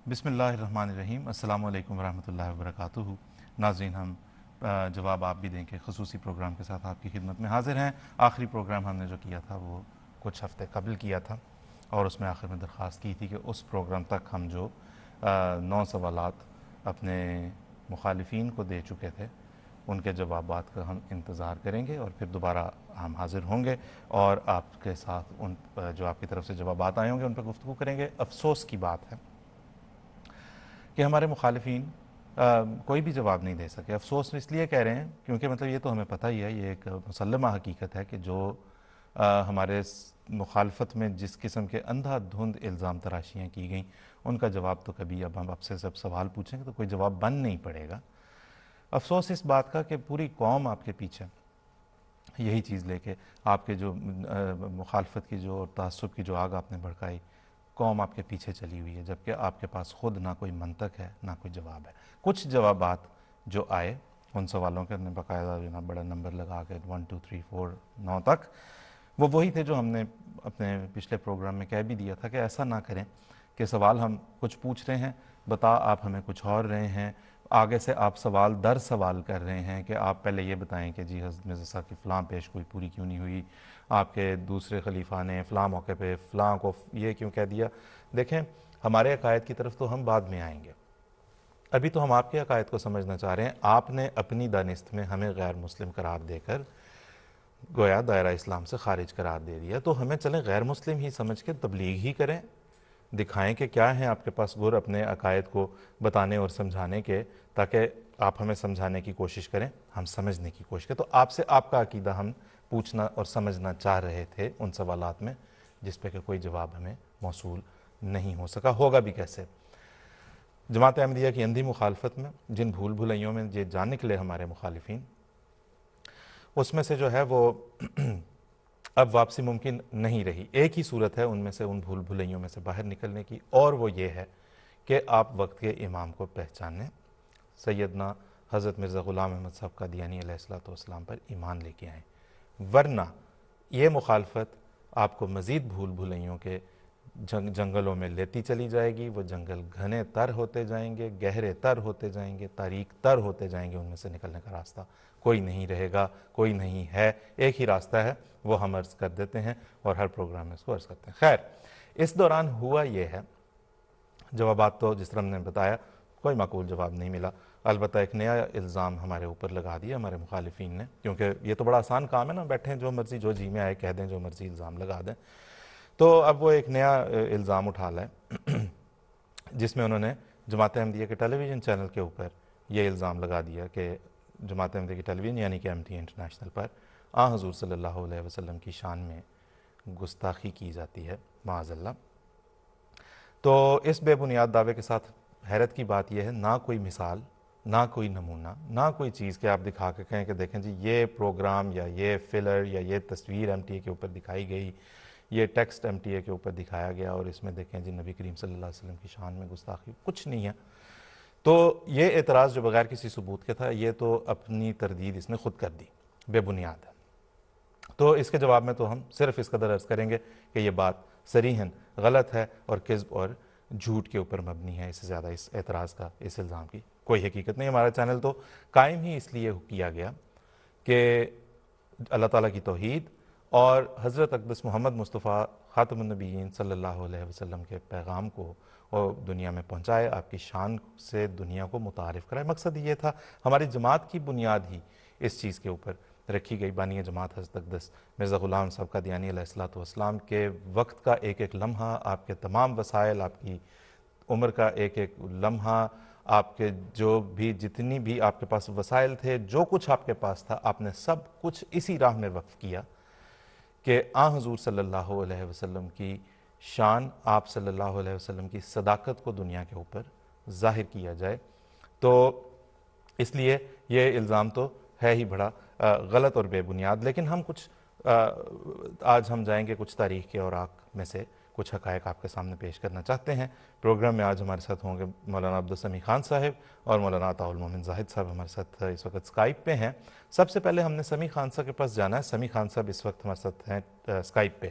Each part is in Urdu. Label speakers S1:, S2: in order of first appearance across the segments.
S1: بسم اللہ الرحمن الرحیم۔ السلام علیکم ورحمۃ اللہ وبرکاتہ۔ ناظرین، ہم جواب آپ بھی دیں کہ خصوصی پروگرام کے ساتھ آپ کی خدمت میں حاضر ہیں۔ آخری پروگرام ہم نے جو کیا تھا وہ کچھ ہفتے قبل کیا تھا، اور اس میں آخر میں درخواست کی تھی کہ اس پروگرام تک ہم جو 9 سوالات اپنے مخالفین کو دے چکے تھے ان کے جوابات کا ہم انتظار کریں گے، اور پھر دوبارہ ہم حاضر ہوں گے اور آپ کے ساتھ ان جو آپ کی طرف سے جوابات آئے ہوں گے ان پہ گفتگو کریں گے۔ افسوس کی بات ہے کہ ہمارے مخالفین کوئی بھی جواب نہیں دے سکے۔ افسوس اس لیے کہہ رہے ہیں کیونکہ مطلب یہ تو ہمیں پتہ ہی ہے، یہ ایک مسلمہ حقیقت ہے کہ جو ہمارے مخالفت میں جس قسم کے اندھا دھند الزام تراشیاں کی گئیں ان کا جواب تو کبھی اب ہم آپ سے جب سوال پوچھیں گے تو کوئی جواب بن نہیں پڑے گا۔ افسوس اس بات کا کہ پوری قوم آپ کے پیچھے یہی چیز لے کے آپ کے جو مخالفت کی جو تعصب کی جو آگ آپ نے بھڑکائی، قوم آپ کے پیچھے چلی ہوئی ہے، جبکہ آپ کے پاس خود نہ کوئی منطق ہے نہ کوئی جواب ہے۔ کچھ جوابات جو آئے ان سوالوں کے ہم نے باقاعدہ جو نا بڑا نمبر لگا کے 1 2 3 4 9 تک، وہ وہی تھے جو ہم نے اپنے پچھلے پروگرام میں کہہ بھی دیا تھا کہ ایسا نہ کریں کہ سوال ہم کچھ پوچھ رہے ہیں، بتا آپ ہمیں کچھ اور رہے ہیں، آگے سے آپ سوال در سوال کر رہے ہیں کہ آپ پہلے یہ بتائیں کہ جی حضرت مرزا صاحب کی فلاں پیش گوئی پوری کیوں نہیں ہوئی، آپ کے دوسرے خلیفہ نے فلاں موقع پہ فلاں کو یہ کیوں کہہ دیا۔ دیکھیں، ہمارے عقائد کی طرف تو ہم بعد میں آئیں گے، ابھی تو ہم آپ کے عقائد کو سمجھنا چاہ رہے ہیں۔ آپ نے اپنی دانست میں ہمیں غیر مسلم قرار دے کر گویا دائرہ اسلام سے خارج قرار دے دیا، تو ہمیں چلیں غیر مسلم ہی سمجھ کے تبلیغ ہی کریں، دکھائیں کہ کیا ہیں آپ کے پاس گر اپنے عقائد کو بتانے اور سمجھانے کے، تاکہ آپ ہمیں سمجھانے کی کوشش کریں، ہم سمجھنے کی کوشش کریں۔ تو آپ سے آپ کا عقیدہ ہم پوچھنا اور سمجھنا چاہ رہے تھے ان سوالات میں جس پہ کہ کوئی جواب ہمیں موصول نہیں ہو سکا، ہوگا بھی کیسے۔ جماعت احمدیہ کی اندھی مخالفت میں جن بھول بھلائیوں میں یہ جان نکلے ہمارے مخالفین، اس میں سے جو ہے وہ اب واپسی ممکن نہیں رہی۔ ایک ہی صورت ہے ان میں سے، ان بھول بھلائیوں میں سے باہر نکلنے کی، اور وہ یہ ہے کہ آپ وقت کے امام کو پہچانیں، سیدنا حضرت مرزا غلام احمد صاحب قادیانی علیہ السلام پر ایمان لے کے آئیں، ورنہ یہ مخالفت آپ کو مزید بھول بھلائیوں کے جنگلوں میں لیتی چلی جائے گی۔ وہ جنگل گھنے تر ہوتے جائیں گے، گہرے تر ہوتے جائیں گے، تاریک تر ہوتے جائیں گے، ان میں سے نکلنے کا راستہ کوئی نہیں رہے گا، کوئی نہیں ہے، ایک ہی راستہ ہے، وہ ہم عرض کر دیتے ہیں اور ہر پروگرام میں اس کو عرض کرتے ہیں۔ خیر، اس دوران ہوا یہ ہے، جوابات تو جس طرح ہم نے بتایا کوئی معقول جواب نہیں ملا، البتہ ایک نیا الزام ہمارے اوپر لگا دیا ہمارے مخالفین نے، کیونکہ یہ تو بڑا آسان کام ہے نا، بیٹھیں جو مرضی جو جی میں آئے کہہ دیں، جو مرضی الزام لگا دیں۔ تو اب وہ ایک نیا الزام اٹھا لائے جس میں انہوں نے جماعت احمدیہ کے ٹیلی ویژن چینل کے اوپر یہ الزام لگا دیا کہ جماعت احمدیہ کی ٹیلی ویژن یعنی کہ MTA انٹرنیشنل پر حضور صلی اللہ علیہ وسلم کی شان میں گستاخی کی جاتی ہے، معاذ اللہ۔ تو اس بے بنیاد دعوے کے ساتھ حیرت کی بات یہ ہے، نہ کوئی مثال، نہ کوئی نمونہ، نہ کوئی چیز کہ آپ دکھا کے کہیں کہ دیکھیں جی یہ پروگرام یا یہ فلر یا یہ تصویر MTA کے اوپر دکھائی گئی، یہ ٹیکسٹ MTA کے اوپر دکھایا گیا اور اس میں دیکھیں جی نبی کریم صلی اللہ علیہ وسلم کی شان میں گستاخی، کچھ نہیں ہے۔ تو یہ اعتراض جو بغیر کسی ثبوت کے تھا، یہ تو اپنی تردید اس نے خود کر دی، بے بنیاد ہے۔ تو اس کے جواب میں تو ہم صرف اس قدر عرض کریں گے کہ یہ بات صریحاً غلط ہے اور کذب اور جھوٹ کے اوپر مبنی ہے، اس سے زیادہ اس اعتراض کا، اس الزام کی کوئی حقیقت نہیں۔ ہمارا چینل تو قائم ہی اس لیے کیا گیا کہ اللہ تعالیٰ کی توحید اور حضرت اقدس محمد مصطفیٰ خاتم النبیین صلی اللہ علیہ وسلم کے پیغام کو اور دنیا میں پہنچائے، آپ کی شان سے دنیا کو متعارف کرائے۔ مقصد یہ تھا، ہماری جماعت کی بنیاد ہی اس چیز کے اوپر رکھی گئی۔ بانی جماعت حضرت اقدس مرزا غلام صاحب قادیانی علیہ السلام کے وقت کا ایک ایک لمحہ، آپ کے تمام وسائل، آپ کی عمر کا ایک ایک لمحہ، آپ کے جو بھی جتنی بھی آپ کے پاس وسائل تھے، جو کچھ آپ کے پاس تھا، آپ نے سب کچھ اسی راہ میں وقف کیا کہ حضور صلی اللہ علیہ وسلم کی شان، آپ صلی اللہ علیہ وسلم کی صداقت کو دنیا کے اوپر ظاہر کیا جائے۔ تو اس لیے یہ الزام تو ہے ہی بڑا غلط اور بے بنیاد، لیکن ہم کچھ آج ہم جائیں گے کچھ تاریخ کے اوراق میں سے کچھ حقائق آپ کے سامنے پیش کرنا چاہتے ہیں۔ پروگرام میں آج ہمارے ساتھ ہوں گے مولانا عبدالسمیع خان صاحب اور مولانا عطاء المومن زاہد صاحب ہمارے ساتھ اس وقت اسکائپ پہ ہیں۔ سب سے پہلے ہم نے سمیع خان صاحب کے پاس جانا ہے۔ سمیع خان صاحب اس وقت ہمارے ساتھ ہیں اسکائپ پہ۔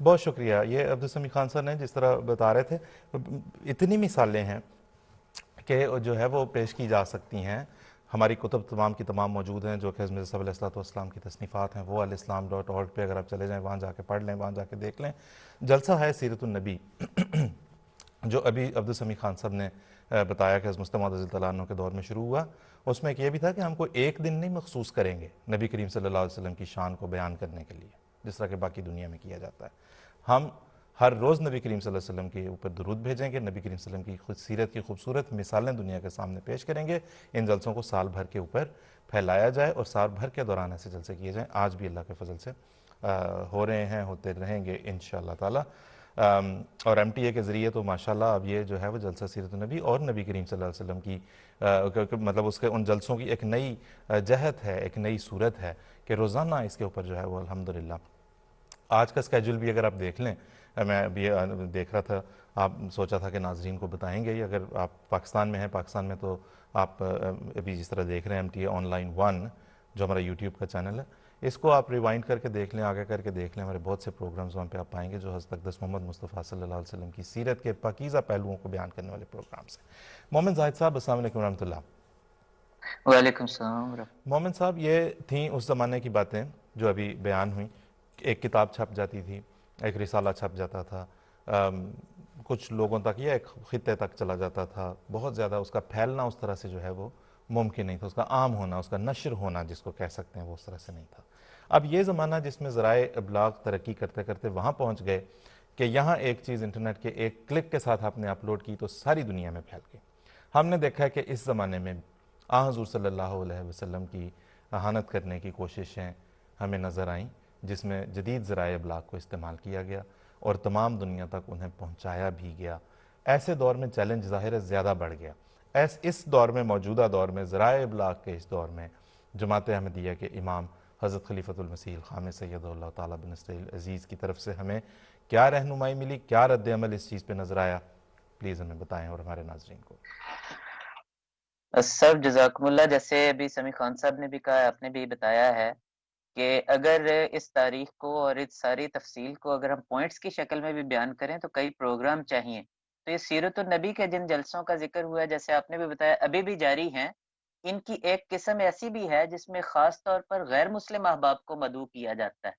S1: بہت شکریہ. یہ عبدالسمیع خان صاحب نے جس طرح بتا رہے تھے اتنی مثالیں ہیں کہ جو ہے وہ پیش کی جا سکتی ہیں. ہماری کتب تمام کی تمام موجود ہیں جو کہ حضرت مرزا صاحب علیہ الصلوۃ والسلام کی تصنیفات ہیں. وہ الاسلام.org پہ اگر آپ چلے جائیں وہاں جا کے پڑھ لیں, وہاں جا کے دیکھ لیں. جلسہ ہے سیرت النبی جو ابھی عبدالسمیع خان صاحب نے بتایا کہ حضرت مصطفیٰ موعود رضی اللہ عنہ کے دور میں شروع ہوا. اس میں ایک یہ بھی تھا کہ ہم کو ایک دن نہیں مخصوص کریں گے نبی کریم صلی اللہ علیہ وسلم کی شان کو بیان کرنے کے لیے جس طرح کہ باقی دنیا میں کیا جاتا ہے. ہم ہر روز نبی کریم صلی اللہ علیہ وسلم کے اوپر درود بھیجیں گے, نبی کریم صلی اللہ علیہ وسلم کی خود سیرت کی خوبصورت مثالیں دنیا کے سامنے پیش کریں گے. ان جلسوں کو سال بھر کے اوپر پھیلایا جائے اور سال بھر کے دوران ایسے جلسے کیے جائیں. آج بھی اللہ کے فضل سے ہو رہے ہیں, ہوتے رہیں گے انشاءاللہ تعالی. اور ایم ٹی اے کے ذریعے تو ماشاءاللہ اب یہ جو ہے وہ جلسہ سیرت النبی اور نبی کریم صلی اللہ علیہ وسلم کی مطلب اس کے ان جلسوں کی ایک نئی جہت ہے, ایک نئی صورت ہے کہ روزانہ اس کے اوپر جو ہے وہ الحمدللہ. آج کا اسکیجول بھی اگر آپ دیکھ لیں, میں ابھی دیکھ رہا تھا, آپ سوچا تھا کہ ناظرین کو بتائیں گے. اگر آپ پاکستان میں ہیں, پاکستان میں تو آپ ابھی جس طرح دیکھ رہے ہیں M T A online 1 جو ہمارا یوٹیوب کا چینل ہے, اس کو آپ ریوائنڈ کر کے دیکھ لیں, آگے کر کے دیکھ لیں. ہمارے بہت سے پروگرامز وہاں پہ آپ پائیں گے جو حضرت اقدس محمد مصطفیٰ صلی اللہ علیہ وسلم کی سیرت کے پاکیزہ پہلوؤں کو بیان کرنے والے پروگرامز ہیں. مومن زاہد صاحب السلام علیکم ورحمۃ اللہ.
S2: وعلیکم السلام ورحمۃ
S1: مومن صاحب, یہ تھیں اس زمانے کی باتیں جو ابھی بیان ہوئیں. ایک کتاب چھپ جاتی تھی, ایک رسالہ چھپ جاتا تھا, کچھ لوگوں تک یا ایک خطے تک چلا جاتا تھا. بہت زیادہ اس کا پھیلنا اس طرح سے جو ہے وہ ممکن نہیں تھا, اس کا عام ہونا, اس کا نشر ہونا جس کو کہہ سکتے ہیں, وہ اس طرح سے نہیں تھا. اب یہ زمانہ جس میں ذرائع ابلاغ ترقی کرتے کرتے وہاں پہنچ گئے کہ یہاں ایک چیز انٹرنیٹ کے ایک کلک کے ساتھ آپ نے اپلوڈ کی تو ساری دنیا میں پھیل گئی. ہم نے دیکھا ہے کہ اس زمانے میں حضور صلی اللہ علیہ وسلم کی اہانت کرنے کی کوششیں ہمیں نظر آئیں جس میں جدید ذرائع ابلاغ کو استعمال کیا گیا اور تمام دنیا تک انہیں پہنچایا بھی گیا. ایسے دور میں چیلنج ظاہر ہے زیادہ بڑھ گیا. اس دور میں, موجودہ دور میں, ذرائع ابلاغ کے اس دور میں جماعت احمدیہ کے امام حضرت خلیفۃ المسیح الخامس سید اللہ تعالیٰ بن نصر العزیز کی طرف سے ہمیں کیا رہنمائی ملی, کیا رد عمل اس چیز پہ نظر آیا, پلیز ہمیں بتائیں اور ہمارے ناظرین کو.
S2: سر جزاکم اللہ. جیسے ابھی سمیع خان صاحب نے بھی کہا, آپ نے بھی بتایا ہے کہ اگر اس تاریخ کو اور اس ساری تفصیل کو اگر ہم پوائنٹس کی شکل میں بھی بیان کریں تو کئی پروگرام چاہیے. تو یہ سیرت النبی کے جن جلسوں کا ذکر ہوا ہے, جیسے آپ نے بھی بتایا ابھی بھی جاری ہیں, ان کی ایک قسم ایسی بھی ہے جس میں خاص طور پر غیر مسلم احباب کو مدعو کیا جاتا ہے.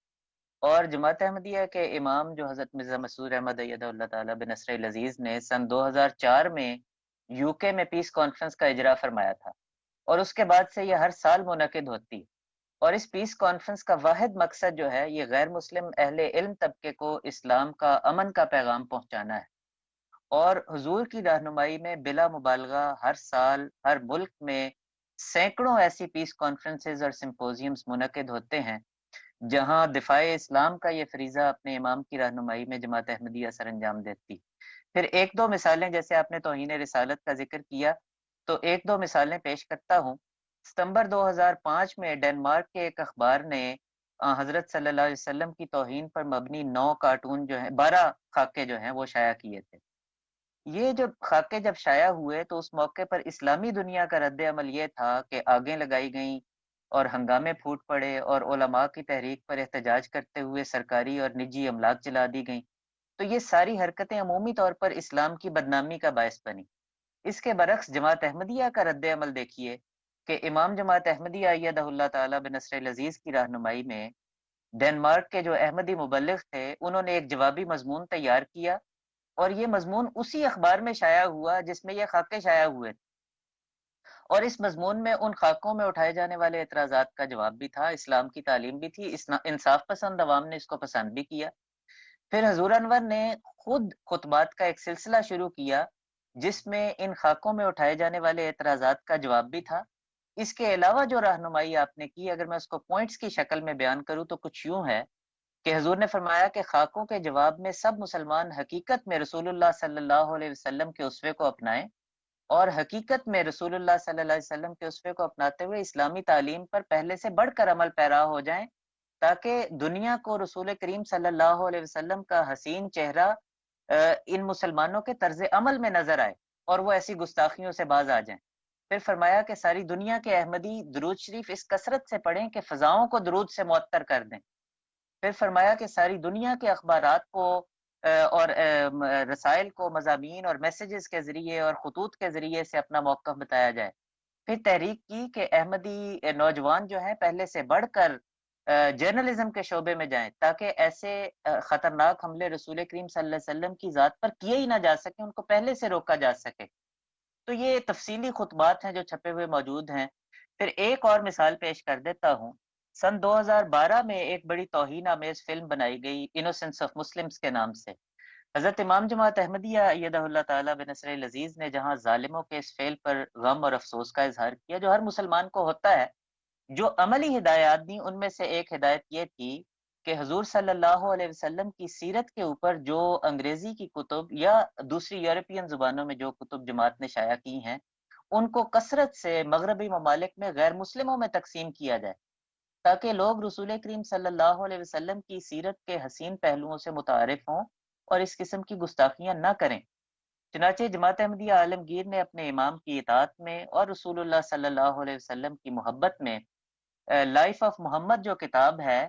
S2: اور جماعت احمدیہ کے امام جو حضرت مرزا مسرور احمد ایدہ اللہ تعالیٰ بن نصر العزیز نے سن 2004 میں یو کے میں پیس کانفرنس کا اجرا فرمایا تھا, اور اس کے بعد سے یہ ہر سال منعقد ہوتی. اور اس پیس کانفرنس کا واحد مقصد جو ہے یہ غیر مسلم اہل علم طبقے کو اسلام کا, امن کا پیغام پہنچانا ہے. اور حضور کی رہنمائی میں بلا مبالغہ ہر سال ہر ملک میں سینکڑوں ایسی پیس کانفرنسز اور سمپوزیمز منعقد ہوتے ہیں جہاں دفاع اسلام کا یہ فریضہ اپنے امام کی رہنمائی میں جماعت احمدیہ سر انجام دیتی. پھر ایک دو مثالیں, جیسے آپ نے توہین رسالت کا ذکر کیا تو ایک دو مثالیں پیش کرتا ہوں. ستمبر 2005 میں ڈنمارک کے ایک اخبار نے حضرت صلی اللہ علیہ وسلم کی توہین پر مبنی 9 کارٹون جو ہیں, 12 خاکے جو ہیں وہ شائع کیے تھے. یہ جب خاکے جب شائع ہوئے تو اس موقع پر اسلامی دنیا کا رد عمل یہ تھا کہ آگیں لگائی گئیں اور ہنگامے پھوٹ پڑے اور علماء کی تحریک پر احتجاج کرتے ہوئے سرکاری اور نجی املاک جلا دی گئیں. تو یہ ساری حرکتیں عمومی طور پر اسلام کی بدنامی کا باعث بنی. اس کے برعکس جماعت احمدیہ کا رد عمل دیکھیے کہ امام جماعت احمدیہ ایدہ اللہ تعالیٰ بن نصر العزیز کی رہنمائی میں ڈنمارک کے جو احمدی مبلغ تھے انہوں نے ایک جوابی مضمون تیار کیا, اور یہ مضمون اسی اخبار میں شائع ہوا جس میں یہ خاکے شائع ہوئے تھے. اور اس مضمون میں ان خاکوں میں اٹھائے جانے والے اعتراضات کا جواب بھی تھا, اسلام کی تعلیم بھی تھی, انصاف پسند عوام نے اس کو پسند بھی کیا. پھر حضور انور نے خود خطبات کا ایک سلسلہ شروع کیا جس میں ان خاکوں میں اٹھائے جانے والے اعتراضات کا جواب بھی تھا. اس کے علاوہ جو رہنمائی آپ نے کی, اگر میں اس کو پوائنٹس کی شکل میں بیان کروں تو کچھ یوں ہے کہ حضور نے فرمایا کہ خاکوں کے جواب میں سب مسلمان حقیقت میں رسول اللہ صلی اللہ علیہ وسلم کے اسوے کو اپنائیں, اور حقیقت میں رسول اللہ صلی اللہ علیہ وسلم کے اسوے کو اپناتے ہوئے اسلامی تعلیم پر پہلے سے بڑھ کر عمل پیرا ہو جائیں, تاکہ دنیا کو رسول کریم صلی اللہ علیہ وسلم کا حسین چہرہ ان مسلمانوں کے طرز عمل میں نظر آئے اور وہ ایسی گستاخیوں سے باز آ جائیں. پھر فرمایا کہ ساری دنیا کے احمدی درود شریف اس کثرت سے پڑھیں کہ فضاؤں کو درود سے معطر کر دیں. پھر فرمایا کہ ساری دنیا کے اخبارات کو اور رسائل کو مضامین اور میسیجز کے ذریعے اور خطوط کے ذریعے سے اپنا موقف بتایا جائے۔ پھر تحریک کی کہ احمدی نوجوان جو ہیں پہلے سے بڑھ کر جرنلزم کے شعبے میں جائیں، تاکہ ایسے خطرناک حملے رسول کریم صلی اللہ علیہ وسلم کی ذات پر کیے ہی نہ جا سکیں، ان کو پہلے سے روکا جا سکے۔ تو یہ تفصیلی خطبات ہیں جو چھپے ہوئے موجود ہیں۔ پھر ایک اور مثال پیش کر دیتا ہوں۔ سن 2012 میں ایک بڑی توہین آمیز فلم بنائی گئی انوسنس آف مسلمز کے نام سے۔ حضرت امام جماعت احمدیہ ایدہ اللہ تعالیٰ بنصر العزیز نے جہاں ظالموں کے اس فعل پر غم اور افسوس کا اظہار کیا جو ہر مسلمان کو ہوتا ہے، جو عملی ہدایات دی ان میں سے ایک ہدایت یہ تھی کہ حضور صلی اللہ علیہ وسلم کی سیرت کے اوپر جو انگریزی کی کتب یا دوسری یورپین زبانوں میں جو کتب جماعت نے شائع کی ہیں، ان کو کثرت سے مغربی ممالک میں غیر مسلموں میں تقسیم کیا جائے، تاکہ لوگ رسول کریم صلی اللہ علیہ وسلم کی سیرت کے حسین پہلوؤں سے متعارف ہوں اور اس قسم کی گستاخیاں نہ کریں۔ چنانچہ جماعت احمدیہ عالمگیر نے اپنے امام کی اطاعت میں اور رسول اللہ صلی اللہ علیہ وسلم کی محبت میں لائف آف محمد جو کتاب ہے،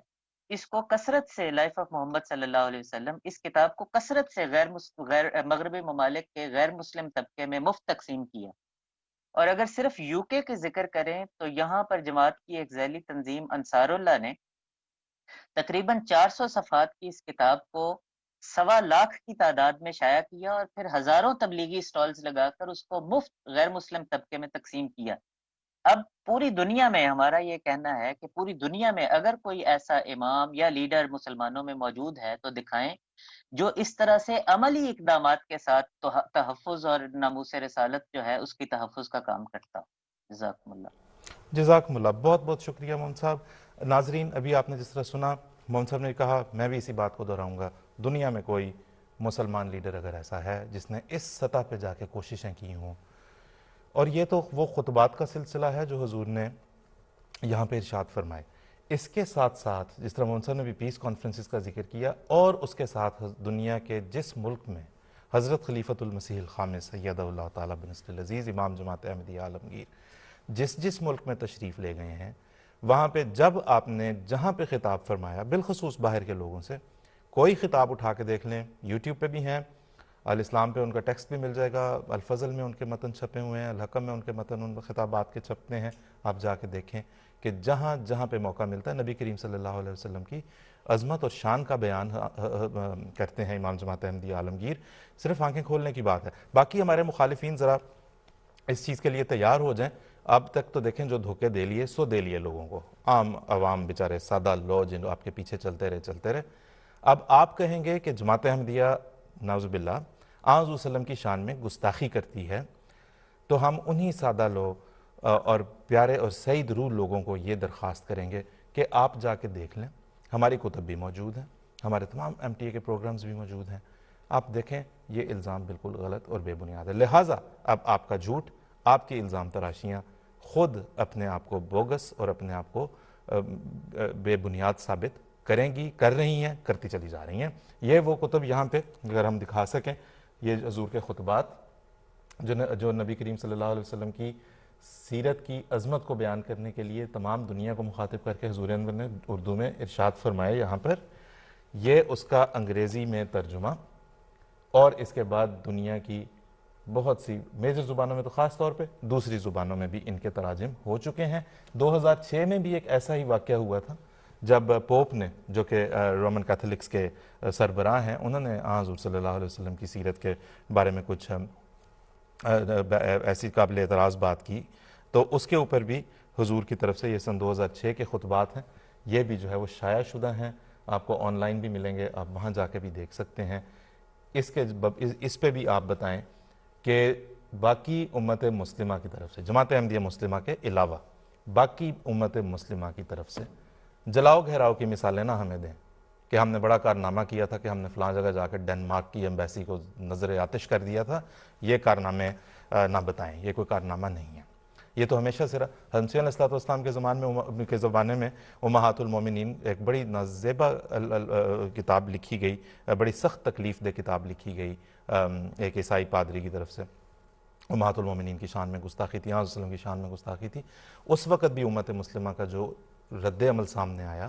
S2: اس کو کثرت سے لائف آف محمد صلی اللہ علیہ وسلم، اس کتاب کو کثرت سے غیر مغربی ممالک کے غیر مسلم طبقے میں مفت تقسیم کیا۔ اور اگر صرف یو کے ذکر کریں تو یہاں پر جماعت کی ایک ذیلی تنظیم انصار اللہ نے تقریباً 400 صفحات کی اس کتاب کو 1.25 لاکھ کی تعداد میں شائع کیا اور پھر ہزاروں تبلیغی سٹالز لگا کر اس کو مفت غیر مسلم طبقے میں تقسیم کیا۔ اب پوری دنیا میں ہمارا یہ کہنا ہے کہ پوری دنیا میں اگر کوئی ایسا امام یا لیڈر مسلمانوں میں موجود ہے تو دکھائیں جو اس طرح سے عملی اقدامات کے ساتھ تحفظ اور ناموس رسالت جو ہے اس کی تحفظ کا کام کرتا۔ جزاکم اللہ۔
S1: جزاکم اللہ، بہت بہت شکریہ محمد صاحب۔ ناظرین، ابھی آپ نے جس طرح سنا، محمد صاحب نے کہا، میں بھی اسی بات کو دہراؤں گا، دنیا میں کوئی مسلمان لیڈر اگر ایسا ہے جس نے اس سطح پہ جا کے کوششیں کی ہوں، اور یہ تو وہ خطبات کا سلسلہ ہے جو حضور نے یہاں پہ ارشاد فرمائے، اس کے ساتھ ساتھ جس طرح محمد صاحب نے بھی پیس کانفرنسز کا ذکر کیا، اور اس کے ساتھ دنیا کے جس ملک میں حضرت خلیفۃ المسیح الخامس سیدہ اللہ تعالیٰ بنصر العزیز امام جماعت احمدیہ عالمگیر جس ملک میں تشریف لے گئے ہیں، وہاں پہ جب آپ نے جہاں پہ خطاب فرمایا، بالخصوص باہر کے لوگوں سے، کوئی خطاب اٹھا کے دیکھ لیں، یوٹیوب پہ بھی ہیں، الاسلام پہ ان کا ٹیکسٹ بھی مل جائے گا، الفضل میں ان کے متن چھپے ہوئے ہیں، الحکم میں ان کے متن، ان خطابات کے چھپتے ہیں، آپ جا کے دیکھیں کہ جہاں جہاں پہ موقع ملتا ہے نبی کریم صلی اللہ علیہ وسلم کی عظمت اور شان کا بیان کرتے ہیں امام جماعت احمدیہ عالمگیر۔ صرف آنکھیں کھولنے کی بات ہے۔ باقی ہمارے مخالفین ذرا اس چیز کے لیے تیار ہو جائیں، اب تک تو دیکھیں جو دھوکے دے لیے سو دے لیے لوگوں کو، عام عوام بیچارے سادہ لوگ جن آپ کے پیچھے چلتے رہے۔ اب آپ کہیں گے کہ جماعت احمدیہ نعوذ باللہ آن حضور صلی اللہ علیہ وسلم کی شان میں گستاخی کرتی ہے، تو ہم انہی سادہ لوگ اور پیارے اور سعید روح لوگوں کو یہ درخواست کریں گے کہ آپ جا کے دیکھ لیں، ہماری کتب بھی موجود ہیں، ہمارے تمام MTA کے پروگرامز بھی موجود ہیں، آپ دیکھیں یہ الزام بالکل غلط اور بے بنیاد ہے۔ لہٰذا اب آپ کا جھوٹ، آپ کی الزام تراشیاں خود اپنے آپ کو بوگس اور اپنے آپ کو بے بنیاد ثابت کریں گی، کر رہی ہیں، کرتی چلی جا رہی ہیں۔ یہ وہ کتب یہاں پہ اگر ہم دکھا سکیں، یہ حضور کے خطبات جو نبی کریم صلی اللہ علیہ وسلم کی سیرت کی عظمت کو بیان کرنے کے لیے تمام دنیا کو مخاطب کر کے حضور انور نے اردو میں ارشاد فرمائے یہاں پر، یہ اس کا انگریزی میں ترجمہ، اور اس کے بعد دنیا کی بہت سی میجر زبانوں میں تو خاص طور پہ دوسری زبانوں میں بھی ان کے تراجم ہو چکے ہیں۔ 2006 میں بھی ایک ایسا ہی واقعہ ہوا تھا جب پوپ نے، جو کہ رومن کیتھولکس کے سربراہ ہیں، انہوں نے حضور صلی اللہ علیہ وسلم کی سیرت کے بارے میں کچھ ایسی قابل اعتراض بات کی، تو اس کے اوپر بھی حضور کی طرف سے یہ سن 2006 کے خطبات ہیں، یہ بھی جو ہے وہ شائع شدہ ہیں، آپ کو آن لائن بھی ملیں گے، آپ وہاں جا کے بھی دیکھ سکتے ہیں۔ اس پہ بھی آپ بتائیں کہ باقی امت مسلمہ کی طرف سے، جماعت احمدیہ مسلمہ کے علاوہ باقی امت مسلمہ کی طرف سے جلاؤ گھیراؤ کی مثالیں نہ ہمیں دیں کہ ہم نے بڑا کارنامہ کیا تھا کہ ہم نے فلاں جگہ جا کے ڈنمارک کی ایمبیسی کو نظر آتش کر دیا تھا، یہ کارنامے نہ بتائیں، یہ کوئی کارنامہ نہیں ہے۔ یہ تو ہمیشہ سے حضرت علیہ السلام کے زمانے میں امہات المومنین ایک بڑی نازیبا کتاب لکھی گئی، بڑی سخت تکلیف دہ کتاب لکھی گئی ایک عیسائی پادری کی طرف سے، امہات المومنین کی شان میں گستاخی تھی، حضرت وسلم کی شان میں گستاخی تھی۔ اس وقت بھی امت مسلمہ کا جو رد عمل سامنے آیا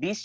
S2: 20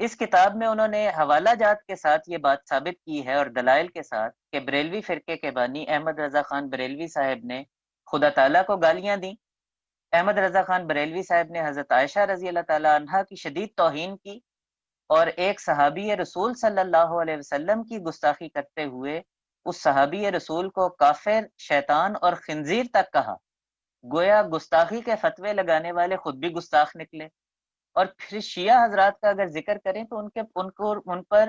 S2: اس کتاب میں انہوں نے حوالہ جات کے ساتھ یہ بات ثابت کی ہے اور دلائل کے ساتھ کہ بریلوی فرقے کے بانی احمد رضا خان بریلوی صاحب نے خدا تعالیٰ کو گالیاں دیں. احمد رضا خان بریلوی صاحب نے حضرت عائشہ رضی اللہ تعالیٰ عنہا کی شدید توہین کی اور ایک صحابی رسول صلی اللہ علیہ وسلم کی گستاخی کرتے ہوئے اس صحابی رسول کو کافر، شیطان اور خنزیر تک کہا. گویا گستاخی کے فتوے لگانے والے خود بھی گستاخ نکلے. اور پھر شیعہ حضرات کا اگر ذکر کریں تو ان پر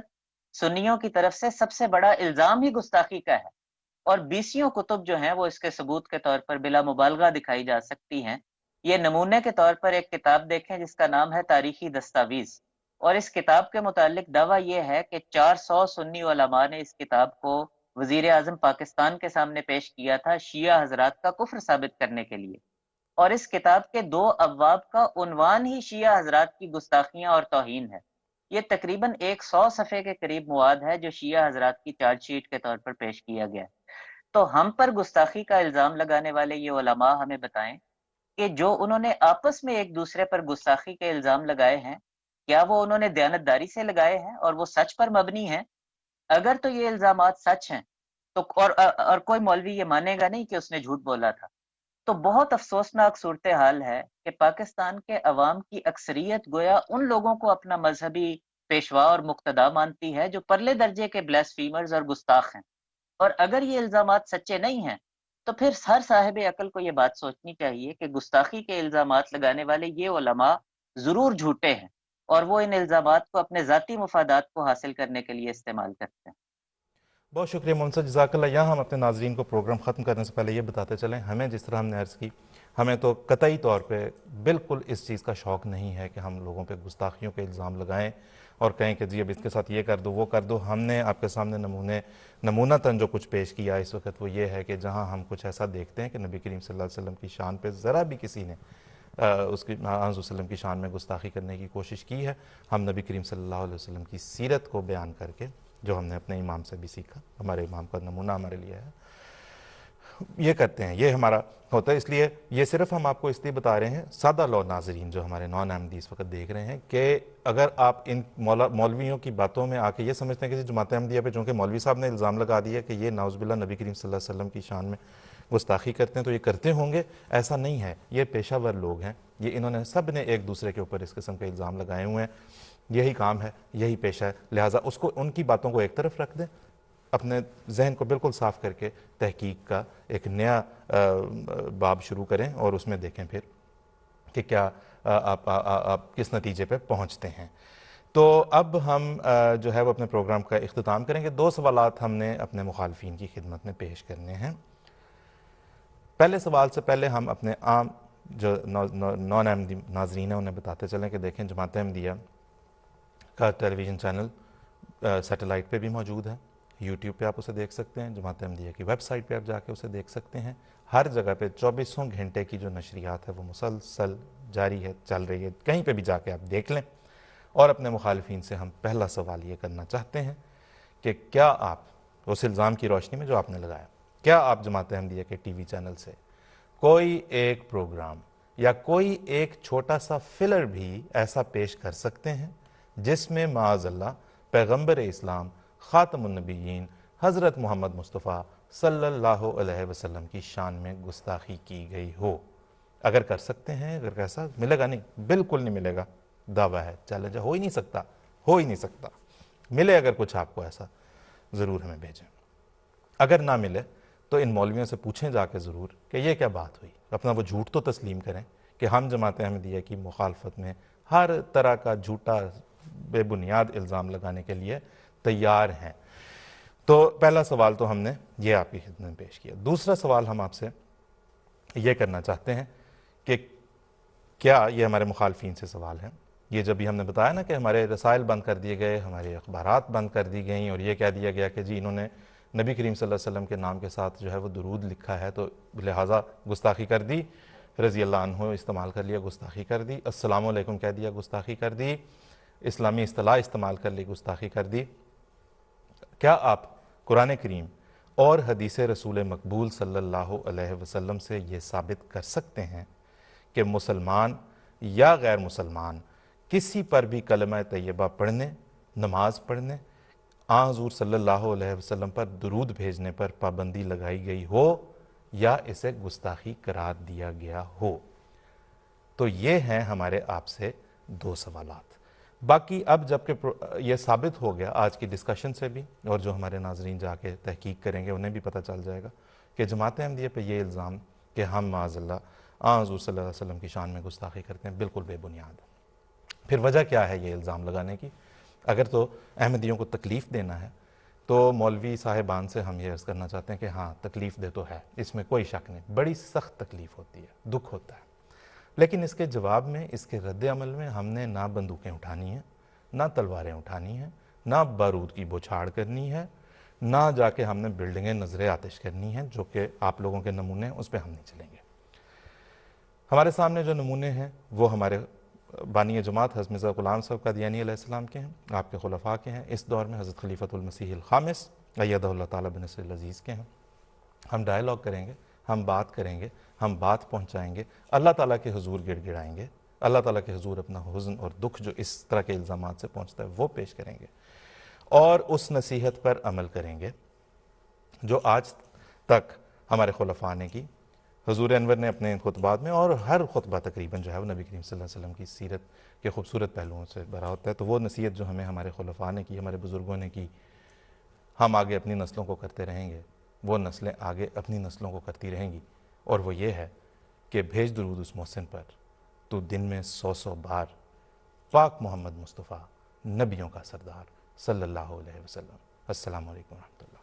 S2: سنیوں کی طرف سے سب سے بڑا الزام ہی گستاخی کا ہے، اور بیسیوں کتب جو ہیں وہ اس کے ثبوت کے طور پر بلا مبالغہ دکھائی جا سکتی ہیں. یہ نمونے کے طور پر ایک کتاب دیکھیں جس کا نام ہے تاریخی دستاویز، اور اس کتاب کے متعلق دعویٰ یہ ہے کہ 400 سنی علماء نے اس کتاب کو وزیر اعظم پاکستان کے سامنے پیش کیا تھا شیعہ حضرات کا کفر ثابت کرنے کے لیے. اور اس کتاب کے 2 ابواب کا عنوان ہی شیعہ حضرات کی گستاخیاں اور توہین ہے. یہ تقریباً 100 صفحے کے قریب مواد ہے جو شیعہ حضرات کی چارج شیٹ کے طور پر پیش کیا گیا. تو ہم پر گستاخی کا الزام لگانے والے یہ علماء ہمیں بتائیں کہ جو انہوں نے آپس میں ایک دوسرے پر گستاخی کے الزام لگائے ہیں، کیا وہ انہوں نے دیانتداری سے لگائے ہیں اور وہ سچ پر مبنی ہیں؟ اگر تو یہ الزامات سچ ہیں تو اور کوئی مولوی یہ مانے گا نہیں کہ اس نے جھوٹ بولا تھا، تو بہت افسوسناک صورتحال ہے کہ پاکستان کے عوام کی اکثریت گویا ان لوگوں کو اپنا مذہبی پیشوا اور مقتدا مانتی ہے جو پرلے درجے کے بلیسفیمرز اور گستاخ ہیں. اور اگر یہ الزامات سچے نہیں ہیں تو پھر ہر صاحب عقل کو یہ بات سوچنی چاہیے کہ گستاخی کے الزامات لگانے والے یہ علماء ضرور جھوٹے ہیں اور وہ ان الزامات کو اپنے ذاتی مفادات کو حاصل کرنے کے لیے استعمال کرتے ہیں.
S1: بہت شکریہ محمد، جزاک اللہ. یہاں ہم اپنے ناظرین کو پروگرام ختم کرنے سے پہلے یہ بتاتے چلیں، ہمیں جس طرح ہم نے عرض کی، ہمیں تو قطعی طور پہ بالکل اس چیز کا شوق نہیں ہے کہ ہم لوگوں پہ گستاخیوں کے الزام لگائیں اور کہیں کہ جی اب اس کے ساتھ یہ کر دو وہ کر دو. ہم نے آپ کے سامنے نمونتاً جو کچھ پیش کیا اس وقت وہ یہ ہے کہ جہاں ہم کچھ ایسا دیکھتے ہیں کہ نبی کریم صلی اللہ علیہ وسلم کی شان پہ ذرا بھی کسی نے اس کی حضرت وسلم کی شان میں گستاخی کرنے کی کوشش کی ہے، ہم نبی کریم صلی اللہ علیہ وسلم کی سیرت کو بیان کر کے، جو ہم نے اپنے امام سے بھی سیکھا، ہمارے امام کا نمونہ ہمارے لیے ہے، یہ کرتے ہیں. یہ ہمارا ہوتا ہے. اس لیے یہ صرف ہم آپ کو اس لیے بتا رہے ہیں، سادہ لو ناظرین جو ہمارے نان احمدی اس وقت دیکھ رہے ہیں، کہ اگر آپ ان مولویوں کی باتوں میں آ کے یہ سمجھتے ہیں کہ جماعت احمدیہ پہ چونکہ مولوی صاحب نے الزام لگا دیا کہ یہ نعوذ باللہ نبی کریم صلی اللہ علیہ وسلم کی شان میں گستاخی کرتے ہیں تو یہ کرتے ہوں گے، ایسا نہیں ہے. یہ پیشہ ور لوگ ہیں، یہ انہوں نے سب نے ایک دوسرے کے اوپر اس قسم کے الزام لگائے ہوئے ہیں. یہی کام ہے، یہی پیشہ ہے. لہٰذا اس کو، ان کی باتوں کو ایک طرف رکھ دیں، اپنے ذہن کو بالکل صاف کر کے تحقیق کا ایک نیا باب شروع کریں اور اس میں دیکھیں پھر کہ کیا آپ کس نتیجے پہ پہنچتے ہیں. تو اب ہم جو ہے وہ اپنے پروگرام کا اختتام کریں گے. 2 سوالات ہم نے اپنے مخالفین کی خدمت میں پیش کرنے ہیں. پہلے سوال سے پہلے ہم اپنے عام جو نان احمدی ناظرین ہیں انہیں بتاتے چلیں کہ دیکھیں جماعت احمدیہ کا ٹیلی ویژن چینل سیٹلائٹ پہ بھی موجود ہے، یوٹیوب پہ آپ اسے دیکھ سکتے ہیں، جماعت احمدیہ کی ویب سائٹ پہ آپ جا کے اسے دیکھ سکتے ہیں. ہر جگہ پہ 24 گھنٹے کی جو نشریات ہے وہ مسلسل جاری ہے، چل رہی ہے. کہیں پہ بھی جا کے آپ دیکھ لیں. اور اپنے مخالفین سے ہم پہلا سوال یہ کرنا چاہتے ہیں کہ کیا آپ اس الزام کی روشنی میں جو آپ نے لگایا، کیا آپ جماعت احمدیہ کے ٹی وی چینل سے کوئی ایک پروگرام یا کوئی ایک چھوٹا سا فلر بھی ایسا پیش کر سکتے ہیں جس میں معاذ اللہ پیغمبر اسلام خاتم النبیین حضرت محمد مصطفیٰ صلی اللہ علیہ وسلم کی شان میں گستاخی کی گئی ہو؟ اگر کر سکتے ہیں، اگر ایسا ملے گا، نہیں بالکل نہیں ملے گا، دعویٰ ہے، چیلنج ہے، ہو ہی نہیں سکتا. ملے اگر کچھ آپ کو ایسا ضرور ہمیں بھیجیں. اگر نہ ملے تو ان مولویوں سے پوچھیں جا کے ضرور کہ یہ کیا بات ہوئی. اپنا وہ جھوٹ تو تسلیم کریں کہ ہم جماعت احمدیہ کی مخالفت میں ہر طرح کا جھوٹا بے بنیاد الزام لگانے کے لیے تیار ہیں. تو پہلا سوال تو ہم نے یہ آپ کی خدمت میں پیش کیا. دوسرا سوال ہم آپ سے یہ کرنا چاہتے ہیں کہ کیا، یہ ہمارے مخالفین سے سوال ہے، یہ جب بھی ہم نے بتایا نا کہ ہمارے رسائل بند کر دیے گئے، ہمارے اخبارات بند کر دی گئیں اور یہ کہہ دیا گیا کہ جی انہوں نے نبی کریم صلی اللہ علیہ وسلم کے نام کے ساتھ جو ہے وہ درود لکھا ہے تو لہٰذا گستاخی کر دی، رضی اللہ عنہ استعمال کر لیا، گستاخی کر دی، السلام علیکم کہہ دیا، گستاخی کر دی، اسلامی اصطلاح استعمال کر لی، گستاخی کر دی. کیا آپ قرآن کریم اور حدیث رسول مقبول صلی اللہ علیہ وسلم سے یہ ثابت کر سکتے ہیں کہ مسلمان یا غیر مسلمان کسی پر بھی کلمہ طیبہ پڑھنے، نماز پڑھنے، حضور صلی اللہ علیہ وسلم پر درود بھیجنے پر پابندی لگائی گئی ہو یا اسے گستاخی قرار دیا گیا ہو۔ تو یہ ہیں ہمارے آپ سے 2 سوالات۔ باقی اب جب کہ یہ ثابت ہو گیا آج کی ڈسکشن سے بھی، اور جو ہمارے ناظرین جا کے تحقیق کریں گے انہیں بھی پتہ چل جائے گا کہ جماعت احمدیہ پہ یہ الزام کہ ہم معاذ اللہ حضور صلی اللہ علیہ وسلم کی شان میں گستاخی کرتے ہیں بالکل بے بنیاد ہے۔ پھر وجہ کیا ہے یہ الزام لگانے کی؟ اگر تو احمدیوں کو تکلیف دینا ہے تو مولوی صاحبان سے ہم یہ عرض کرنا چاہتے ہیں کہ ہاں تکلیف دے تو ہے، اس میں کوئی شک نہیں، بڑی سخت تکلیف ہوتی ہے، دکھ ہوتا ہے، لیکن اس کے جواب میں، اس کے رد عمل میں ہم نے نہ بندوقیں اٹھانی ہیں، نہ تلواریں اٹھانی ہیں، نہ بارود کی بوچھاڑ کرنی ہے، نہ جا کے ہم نے بلڈنگیں نظر آتش کرنی ہیں، جو کہ آپ لوگوں کے نمونے ہیں اس پہ ہم نہیں چلیں گے۔ ہمارے سامنے جو نمونے ہیں وہ ہمارے بانی جماعت حضرت مرزا غلام صاحب قادیانی علیہ السلام کے ہیں، آپ کے خلفاء کے ہیں، اس دور میں حضرت خلیفۃ المسیح الخامس ایدہ اللہ تعالیٰ بنصر العزیز کے ہیں۔ ہم ڈائیلاگ کریں گے، ہم بات کریں گے، ہم بات پہنچائیں گے، اللہ تعالیٰ کے حضور گڑ گڑائیں گے، اللہ تعالیٰ کے حضور اپنا حزن اور دکھ جو اس طرح کے الزامات سے پہنچتا ہے وہ پیش کریں گے، اور اس نصیحت پر عمل کریں گے جو آج تک ہمارے خلفاء نے کی۔ حضور انور نے اپنے خطبات میں، اور ہر خطبہ تقریباً جو ہے وہ نبی کریم صلی اللہ علیہ وسلم کی سیرت کے خوبصورت پہلوؤں سے بھرا ہوتا ہے، تو وہ نصیحت جو ہمیں ہمارے خلفاء نے کی، ہمارے بزرگوں نے کی، ہم آگے اپنی نسلوں کو کرتے رہیں گے، وہ نسلیں آگے اپنی نسلوں کو کرتی رہیں گی، اور وہ یہ ہے کہ بھیج درود اس محسن پر تو دن میں 100 بار پاک محمد مصطفیٰ نبیوں کا سردار صلی اللہ علیہ وسلم۔ السلام علیکم ورحمۃ اللہ۔